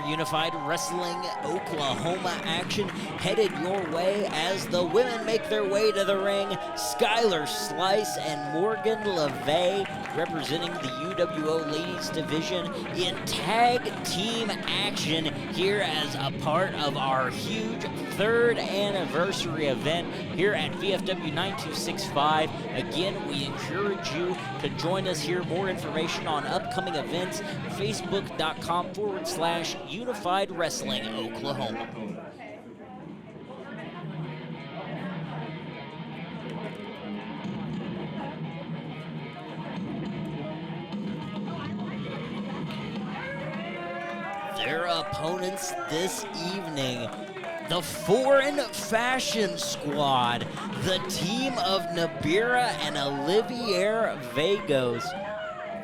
Unified Wrestling Oklahoma action headed your way as the women make their way to the ring. Skylar Slice and Morgan Levay representing the UWO Ladies Division in tag team action here as a part of our huge 3rd anniversary event here at VFW 9265. Again, we encourage you to join us here. More information on upcoming events, facebook.com/Unified Wrestling Oklahoma. Their opponents this evening, the Foreign Fashion Squad, the team of Nibira and Olivier Vegos,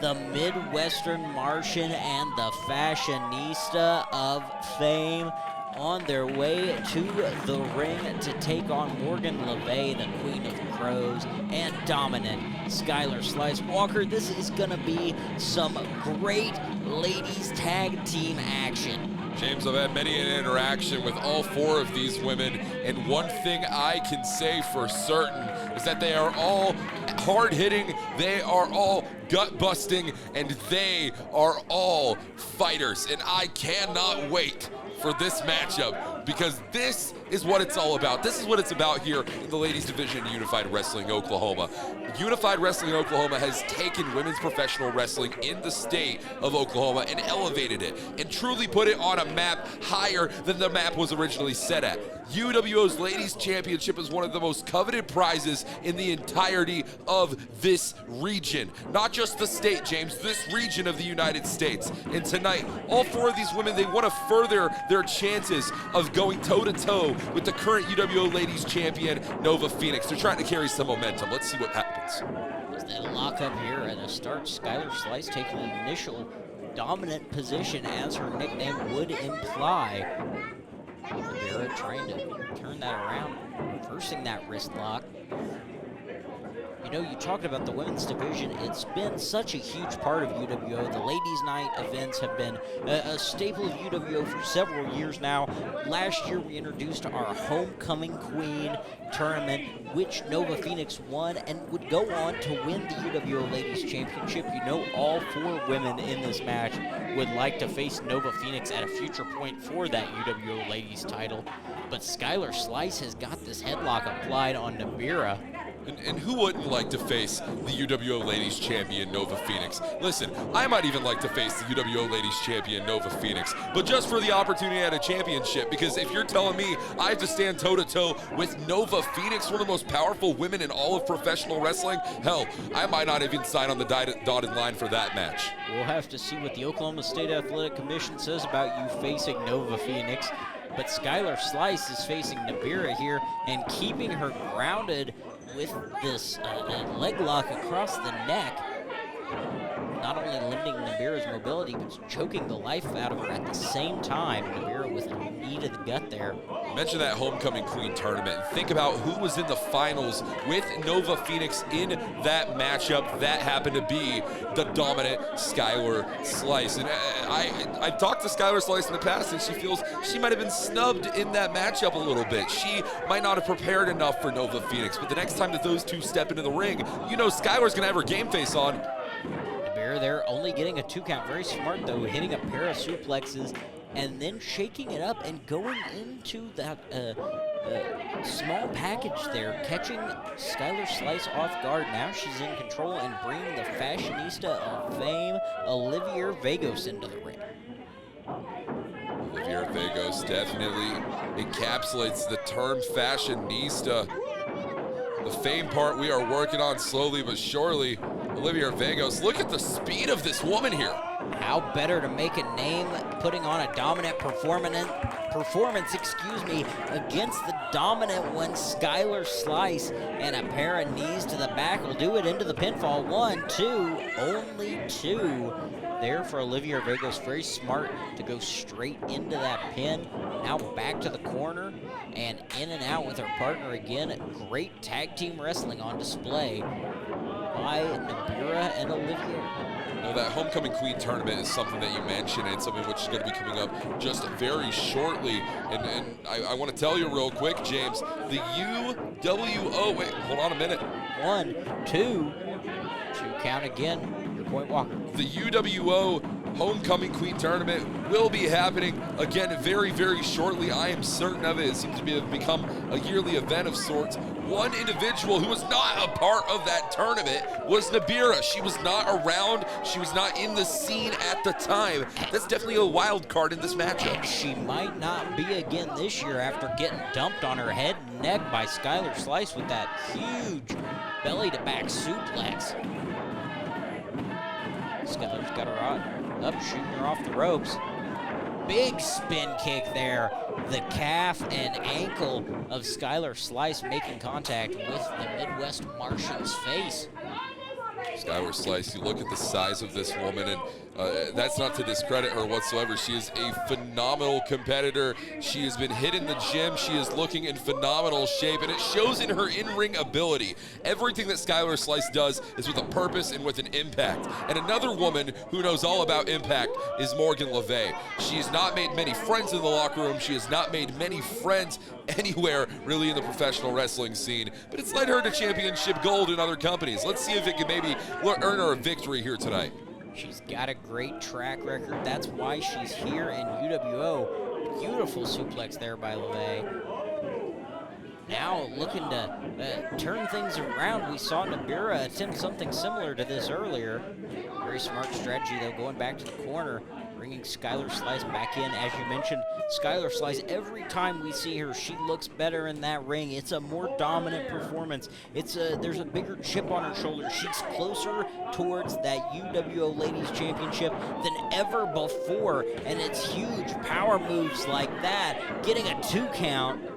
the Midwestern Martian and the Fashionista of fame, on their way to the ring to take on Morgan Levay, the Queen of Crows, and dominant Skylar Slice. Walker, this is going to be some great ladies tag team action. James, I've had many an interaction with all 4 of these women, and one thing I can say for certain is that they are all hard-hitting, they are all gut-busting, and they are all fighters. And I cannot wait for this matchup, because this is what it's all about. This is what it's about here in the ladies division of Unified Wrestling Oklahoma. Unified Wrestling Oklahoma has taken women's professional wrestling in the state of Oklahoma and elevated it and truly put it on a map higher than the map was originally set at. UWO's Ladies Championship is one of the most coveted prizes in the entirety of this region. Not just the state, James, this region of the United States. And tonight, all 4 of these women, they want to further their chances of going toe-to-toe with the current UWO Ladies Champion, Nova Phoenix. They're trying to carry some momentum. Let's see what happens. As they lock up here at the start, Skylar Slice taking an initial dominant position, as her nickname would imply. Nibira trying to turn that around, reversing that wrist lock. You know, you talked about the women's division. It's been such a huge part of UWO. The ladies' night events have been a staple of UWO for several years now. Last year, we introduced our Homecoming Queen tournament, which Nova Phoenix won and would go on to win the UWO Ladies Championship. You know, all 4 women in this match would like to face Nova Phoenix at a future point for that UWO Ladies title. But Skylar Slice has got this headlock applied on Nibira. And who wouldn't like to face the UWO Ladies Champion, Nova Phoenix? Listen, I might even like to face the UWO Ladies Champion, Nova Phoenix, but just for the opportunity at a championship, because if you're telling me I have to stand toe-to-toe with Nova Phoenix, one of the most powerful women in all of professional wrestling, hell, I might not even sign on the dotted line for that match. We'll have to see what the Oklahoma State Athletic Commission says about you facing Nova Phoenix. But Skylar Slice is facing Nibira here and keeping her grounded with this leg lock across the neck. Not only limiting Nibira's mobility, but choking the life out of her at the same time. Nibira with a knee to the gut there. Mention that Homecoming Queen tournament. Think about who was in the finals with Nova Phoenix in that matchup. That happened to be the dominant Skylar Slice. And I've talked to Skylar Slice in the past, and she feels she might have been snubbed in that matchup a little bit. She might not have prepared enough for Nova Phoenix, but the next time that those 2 step into the ring, you know Skylar's going to have her game face on. Nibira there only getting a 2 count. Very smart, though, hitting a pair of suplexes and then shaking it up and going into that small package there, catching Skylar Slice off guard. Now she's in control and bringing the Fashionista of fame, Olivier Vegos, into the ring. Olivier Vegos definitely encapsulates the term Fashionista. The fame part we are working on slowly but surely. Olivier Vegos, look at the speed of this woman here. How better to make a name putting on a dominant performance, against the dominant one, Skylar Slice, and a pair of knees to the back will do it into the pinfall. 1, 2, only 2 there for Olivier Vegos. Very smart to go straight into that pin. Now back to the corner and in and out with her partner again. Great tag team wrestling on display. by Nibira and Olivier. Now, that Homecoming Queen tournament is something that you mentioned, and something which is going to be coming up just very shortly. And I want to tell you real quick, James, the UWO, wait, hold on a minute. 1, 2 count again, your point, Walker. The UWO Homecoming Queen tournament will be happening again very, very shortly. I am certain of it. It seems to become a yearly event of sorts. One individual who was not a part of that tournament was Nibira. She was not around. She was not in the scene at the time. That's definitely a wild card in this matchup. She might not be again this year after getting dumped on her head and neck by Skylar Slice with that huge belly-to-back suplex. Skylar's got her up, shooting her off the ropes. Big spin kick there. The calf and ankle of Skylar Slice making contact with the Midwest Martian's face. Skylar Slice, you look at the size of this woman, and that's not to discredit her whatsoever. She is a phenomenal competitor. She has been hit in the gym. She is looking in phenomenal shape, and it shows in her in-ring ability. Everything that Skylar Slice does is with a purpose and with an impact. And another woman who knows all about impact is Morgan Levay. She has not made many friends in the locker room. She has not made many friends anywhere really in the professional wrestling scene, but it's led her to championship gold in other companies. Let's see if it can maybe earn her a victory here tonight. She's got a great track record. That's why she's here in UWO. Beautiful suplex there by Levay. Now looking to turn things around. We saw Nibira attempt something similar to this earlier. Very smart strategy though, going back to the corner, bringing Skylar Slice back in. As you mentioned, Skylar Slice, every time we see her, she looks better in that ring. It's a more dominant performance. There's a bigger chip on her shoulder. She's closer towards that UWO Ladies Championship than ever before, and it's huge power moves like that. Getting a 2 count.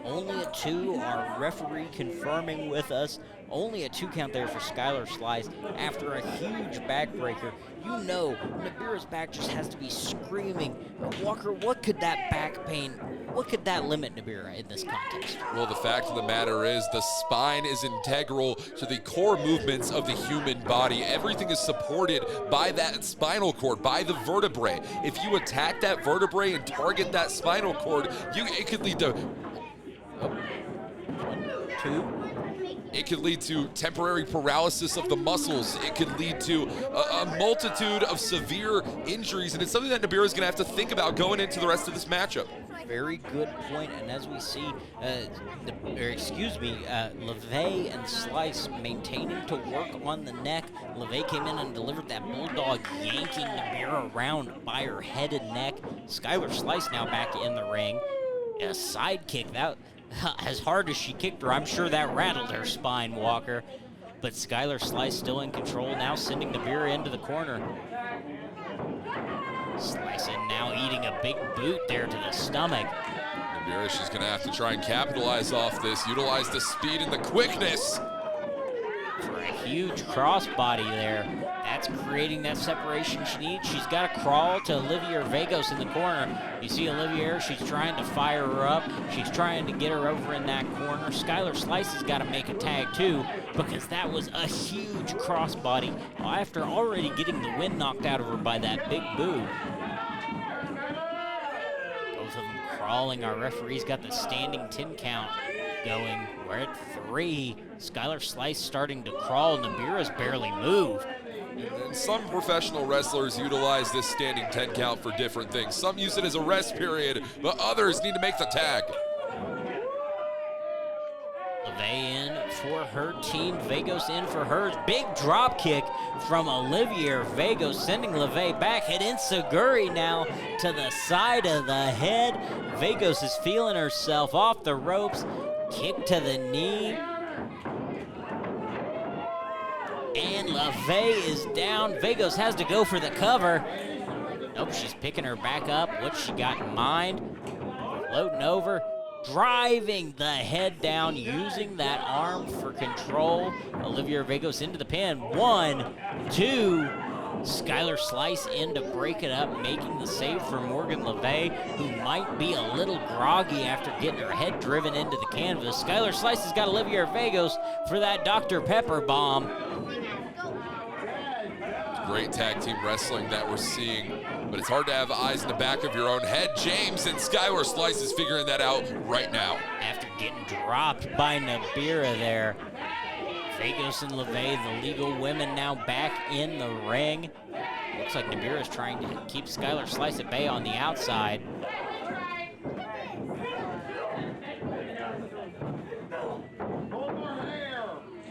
Only a 2, our referee confirming with us. Only a 2 count there for Skylar Slice after a huge backbreaker. You know, Nibira's back just has to be screaming. Walker, what could that back pain, what could that limit Nibira in this contest? Well, the fact of the matter is the spine is integral to the core movements of the human body. Everything is supported by that spinal cord, by the vertebrae. If you attack that vertebrae and target that spinal cord, it could lead to... 1, 2. It could lead to temporary paralysis of the muscles. It could lead to a multitude of severe injuries, and it's something that Nibira is going to have to think about going into the rest of this matchup. Very good point, and as we see, Levay and Slice maintaining to work on the neck. Levay came in and delivered that bulldog, yanking Nibira around by her head and neck. Skylar Slice now back in the ring. A side kick, that as hard as she kicked her, I'm sure that rattled her spine, Walker. But Skylar Slice still in control now, sending Nibira into the corner. Slice in now, eating a big boot there to the stomach. Nibira, she's going to have to try and capitalize off this, utilize the speed and the quickness. For a huge crossbody there. That's creating that separation she needs. She's got to crawl to Olivier Vegos in the corner. You see Olivier, she's trying to fire her up. She's trying to get her over in that corner. Skylar Slice has got to make a tag too, because that was a huge crossbody after already getting the wind knocked out of her by that big boot. Both of them crawling. Our referee's got the standing 10 count going. We're at 3. Skylar Slice starting to crawl. Nibira's barely moved. And some professional wrestlers utilize this standing 10 count for different things. Some use it as a rest period, but others need to make the tag. Levay in for her team, Vegos in for hers. Big drop kick from Olivier Vegos, sending Levay back. Hit Inseguri now to the side of the head. Vegos is feeling herself off the ropes. Kick to the knee. And Levay is down. Vegos has to go for the cover. Nope, she's picking her back up. What's she got in mind? Floating over, driving the head down, using that arm for control. Olivier Vegos into the pin. 1, 2, Skylar Slice in to break it up, making the save for Morgan Levay, who might be a little groggy after getting her head driven into the canvas. Skylar Slice has got Olivier Vegos for that Dr. Pepper bomb. Great tag team wrestling that we're seeing, but it's hard to have eyes in the back of your own head. James and Skylar Slice is figuring that out right now. After getting dropped by Nibira there, Vegos and Levay, the legal women, now back in the ring. Looks like Nibira is trying to keep Skylar Slice at bay on the outside.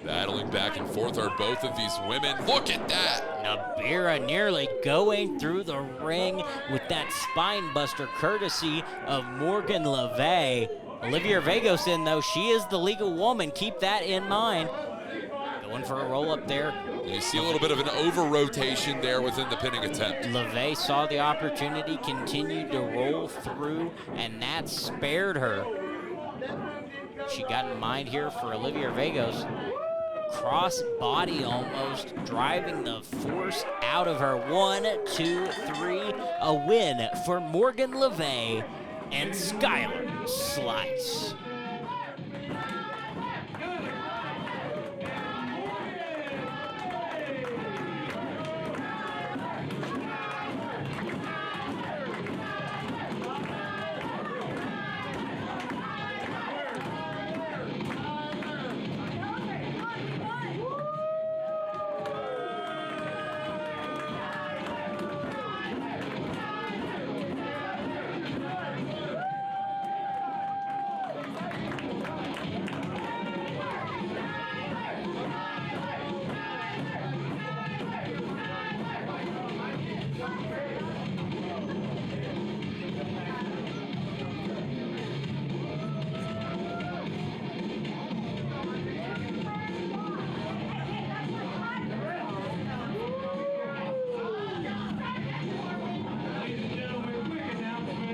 Battling back and forth are both of these women. Look at that! Nibira nearly going through the ring with that spine buster courtesy of Morgan Levay. Olivier Vegos in though, she is the legal woman. Keep that in mind. Going for a roll up there. You see a little bit of an over-rotation there within the pinning attempt. Levay saw the opportunity, continued to roll through, and that spared her. She got in mind here for Olivier Vegos. Cross body almost, driving the force out of her. 1, 2, 3, a win for Morgan Levay and Skylar Slice.